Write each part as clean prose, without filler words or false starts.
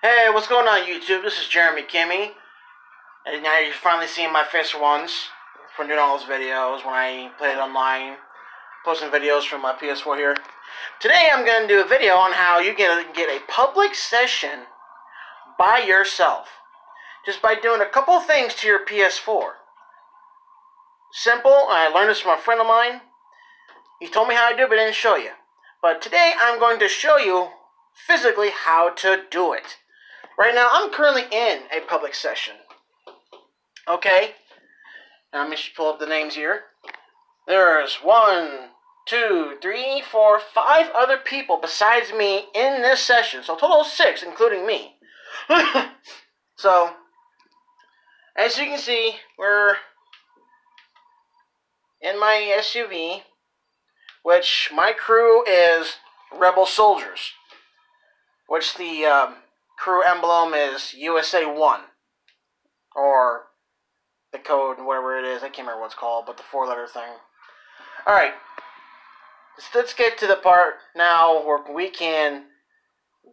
Hey, what's going on YouTube? This is Jeremy Kimmy. And now you're finally seeing my face for once from doing all those videos when I played online, posting videos from my PS4 here. Today I'm going to do a video on how you can get a public session by yourself. Just by doing a couple of things to your PS4. Simple, I learned this from a friend of mine. He told me how to do it, but didn't show you. But today I'm going to show you physically how to do it. Right now, I'm currently in a public session. Okay? Now, let me pull up the names here. There's 1, 2, 3, 4, 5 other people besides me in this session. So, a total of 6, including me. So, as you can see, we're in my SUV, which my crew is Rebel Soldiers, which the crew emblem is USA 1, or the code, whatever it is, I can't remember what it's called, but the 4-letter thing. Alright, let's get to the part now where we can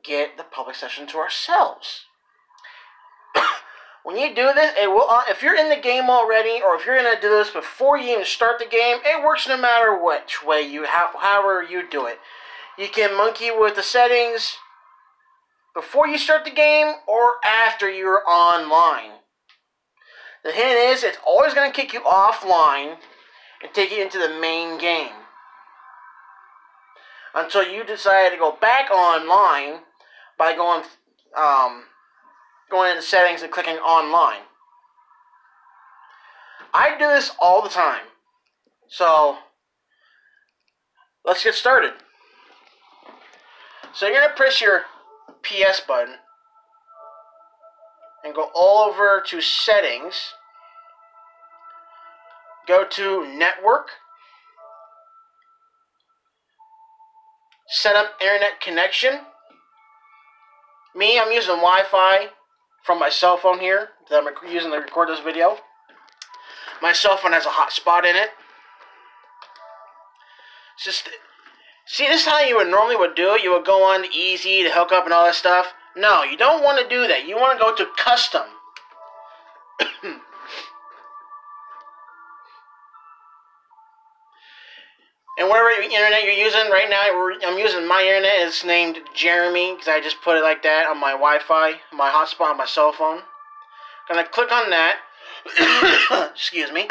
get the public session to ourselves. When you do this, it will. If you're in the game already, or if you're going to do this before you even start the game, it works no matter which way however you do it. You can monkey with the settings before you start the game or after you're online. The hint is, it's always going to kick you offline and take you into the main game until you decide to go back online by going into settings and clicking online. I do this all the time. So, let's get started. So you're going to press your PS button and go all over to settings. Go to network. Set up internet connection. Me, I'm using Wi-Fi from my cell phone here that I'm using to record this video. My cell phone has a hotspot in it. Just see, this is how you normally would do it. You would go on easy to hook up and all that stuff. No, you don't want to do that. You want to go to custom. And whatever internet you're using right now, I'm using my internet. It's named Jeremy because I just put it like that on my Wi-Fi, my hotspot on my cell phone. Gonna click on that. Excuse me.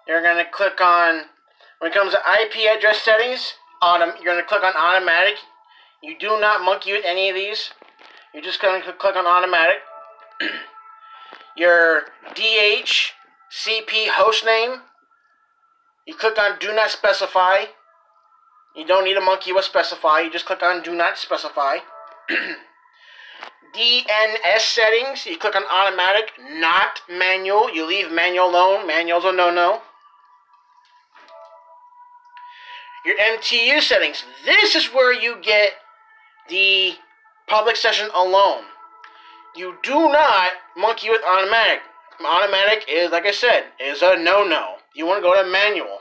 You're gonna click on, when it comes to IP address settings, you're gonna click on automatic. You do not monkey with any of these. You're just gonna click on automatic. Your DHCP hostname, you click on do not specify. You don't need a monkey with specify. You just click on do not specify. DNS settings, you click on automatic, not manual. You leave manual alone. Manual's a no-no. Your MTU settings, this is where you get the public session alone. You do not monkey with automatic. Automatic is, like I said, is a no-no. You want to go to manual.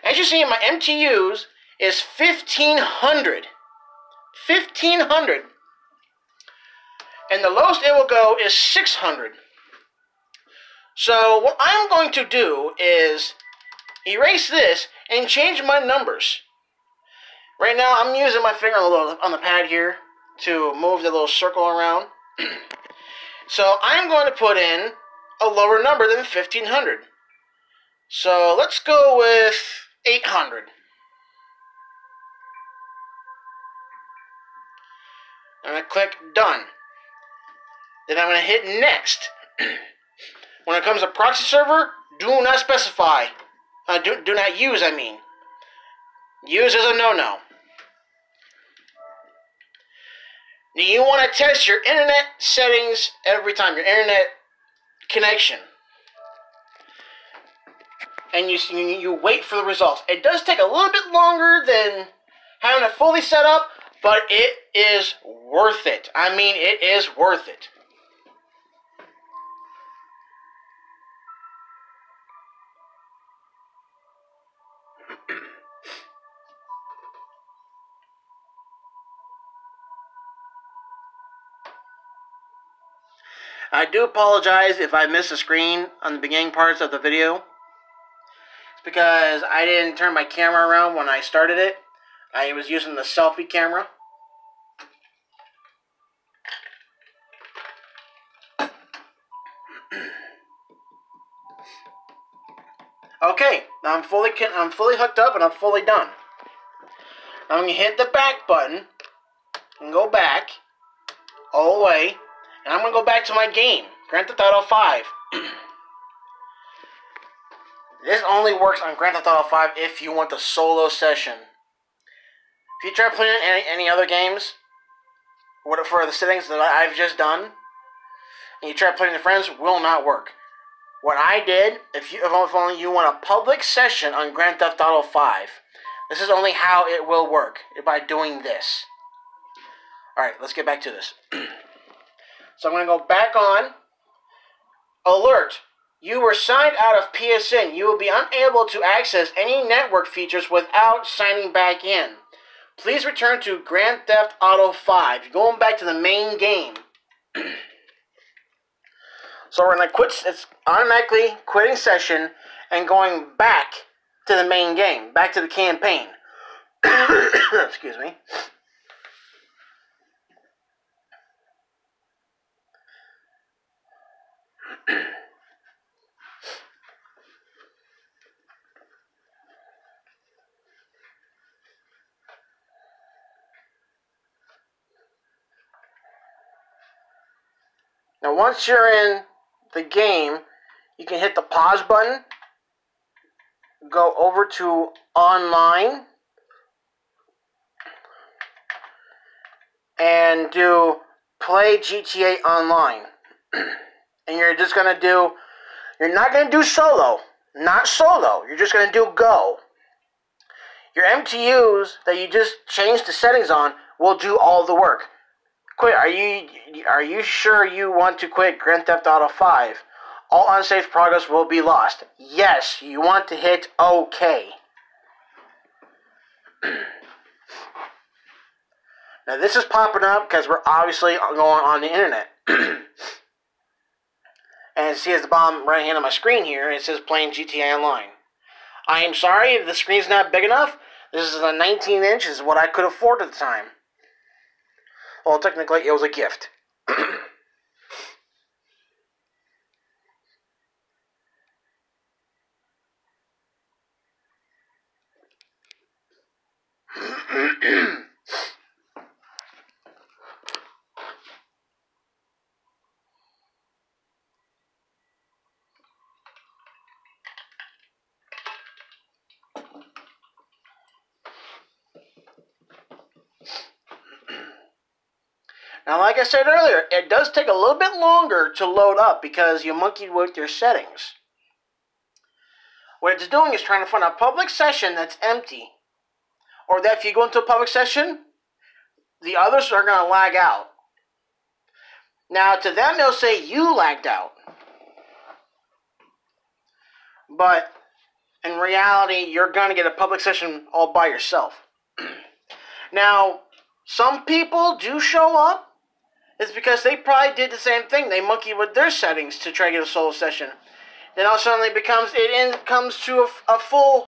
As you see, my MTUs is 1500. 1500. And the lowest it will go is 600. So what I'm going to do is erase this and change my numbers. Right now, I'm using my finger on the pad here to move the little circle around. So I'm going to put in a lower number than 1500. So let's go with 800. I'm going to click done. Then I'm going to hit next. When it comes to proxy server, do not specify. Do not use, I mean. Use is a no-no. Now you want to test your internet settings every time, your internet connection. And you wait for the results. It does take a little bit longer than having it fully set up, but it is worth it. I mean, it is worth it. I do apologize if I missed a screen on the beginning parts of the video. It's because I didn't turn my camera around when I started it. I was using the selfie camera. Okay, now I'm fully hooked up and I'm fully done. I'm going to hit the back button and go back all the way, and I'm going to go back to my game, Grand Theft Auto 5. This only works on Grand Theft Auto 5 if you want the solo session. If you try playing any other games, for the settings that I've just done, and you try playing with friends, will not work. What I did, if only you want a public session on Grand Theft Auto 5, this is only how it will work, by doing this. Alright, let's get back to this. So I'm going to go back on. Alert! You were signed out of PSN. You will be unable to access any network features without signing back in. Please return to Grand Theft Auto 5. You're going back to the main game. So we're going to quit. It's automatically quitting session and going back to the main game, back to the campaign. Excuse me. Now once you're in the game, you can hit the pause button, go over to online, and do play GTA Online. And you're just going to do, you're not going to do solo, not solo, you're just going to do go. Your MTUs that you just changed the settings on will do all the work. Quit. Are you sure you want to quit Grand Theft Auto 5? All unsafe progress will be lost. Yes, you want to hit OK. Now this is popping up because we're obviously going on the internet. And see at the bottom right hand of my screen here, it says playing GTA Online. I am sorry if the screen's not big enough. This is a 19-inch, is what I could afford at the time. Well, technically, it was a gift. Now, like I said earlier, it does take a little bit longer to load up because you monkeyed with your settings. What it's doing is trying to find a public session that's empty. Or that if you go into a public session, the others are going to lag out. Now, to them, they'll say you lagged out. But in reality, you're going to get a public session all by yourself. Now, some people do show up. It's because they probably did the same thing. They monkeyed with their settings to try to get a solo session. Then all of a sudden it comes to a full